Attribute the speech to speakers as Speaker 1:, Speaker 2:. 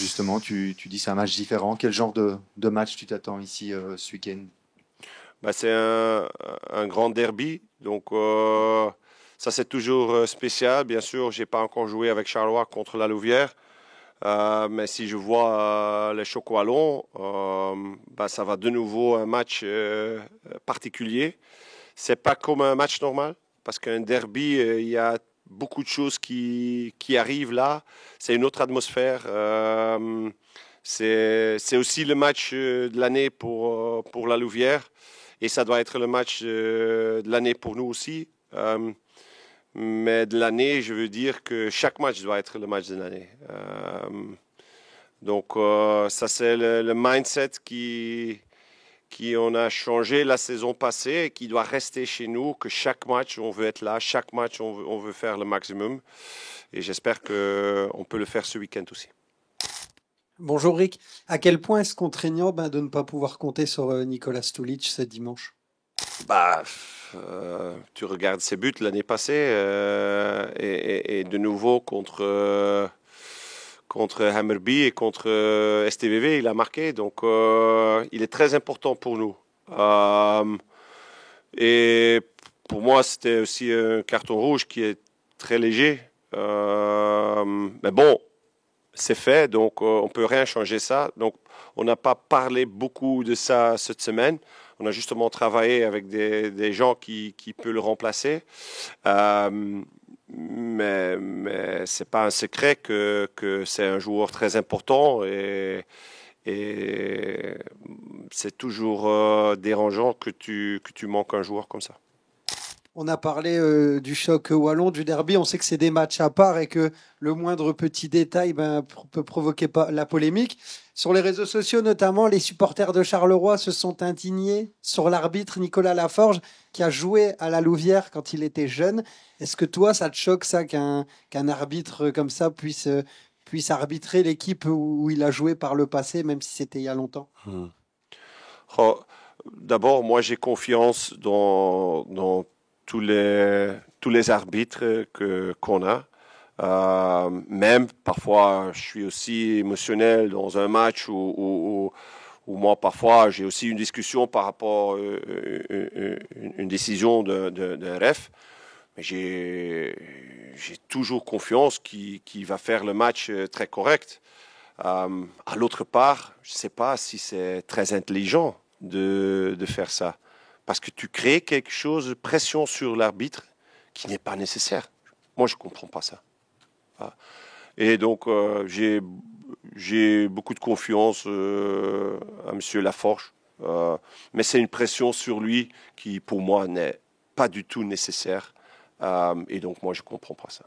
Speaker 1: justement, tu dis c'est un match différent. Quel genre de match tu t'attends ici ce week-end?
Speaker 2: C'est un grand derby, donc ça c'est toujours spécial. Bien sûr, j'ai pas encore joué avec Charleroi contre la Louvière, mais si je vois les Chocs wallons, ça va de nouveau un match particulier. C'est pas comme un match normal, parce qu'un derby, il y a beaucoup de choses qui arrivent là. C'est une autre atmosphère. C'est aussi le match de l'année pour la Louvière. Et ça doit être le match de l'année pour nous aussi. Mais de l'année, je veux dire que chaque match doit être le match de l'année. Donc ça, c'est le mindset qui on a changé la saison passée et qui doit rester chez nous, que chaque match, on veut être là, chaque match, on veut faire le maximum. Et j'espère qu'on peut le faire ce week-end aussi.
Speaker 3: Bonjour Rick, à quel point est-ce contraignant de ne pas pouvoir compter sur Nicolas Stulic ce dimanche?
Speaker 2: Tu regardes ses buts l'année passée et de nouveau contre Hammarby et contre STVV, il a marqué. Donc il est très important pour nous. Et pour moi, c'était aussi un carton rouge qui est très léger. Mais bon, c'est fait, donc on ne peut rien changer ça. Donc on n'a pas parlé beaucoup de ça cette semaine. On a justement travaillé avec des gens qui peuvent le remplacer. Mais ce n'est pas un secret que c'est un joueur très important et c'est toujours dérangeant que tu manques un joueur comme ça.
Speaker 3: On a parlé du choc wallon, du derby. On sait que c'est des matchs à part et que le moindre petit détail peut provoquer la polémique. Sur les réseaux sociaux, notamment, les supporters de Charleroi se sont indignés sur l'arbitre Nicolas Laforge qui a joué à la Louvière quand il était jeune. Est-ce que toi, ça te choque ça qu'un arbitre comme ça puisse arbitrer l'équipe où il a joué par le passé, même si c'était il y a longtemps?
Speaker 2: D'abord, moi, j'ai confiance dans tous les arbitres qu'on a. Même parfois, je suis aussi émotionnel dans un match où moi, parfois, j'ai aussi une discussion par rapport à une décision d'un ref. Mais j'ai toujours confiance qu'il va faire le match très correct. À l'autre part, je ne sais pas si c'est très intelligent de faire ça. Parce que tu crées quelque chose de pression sur l'arbitre qui n'est pas nécessaire. Moi, je ne comprends pas ça. Et donc, j'ai beaucoup de confiance à M. Laforge. Mais c'est une pression sur lui qui, pour moi, n'est pas du tout nécessaire. Et donc, moi, je ne comprends pas ça.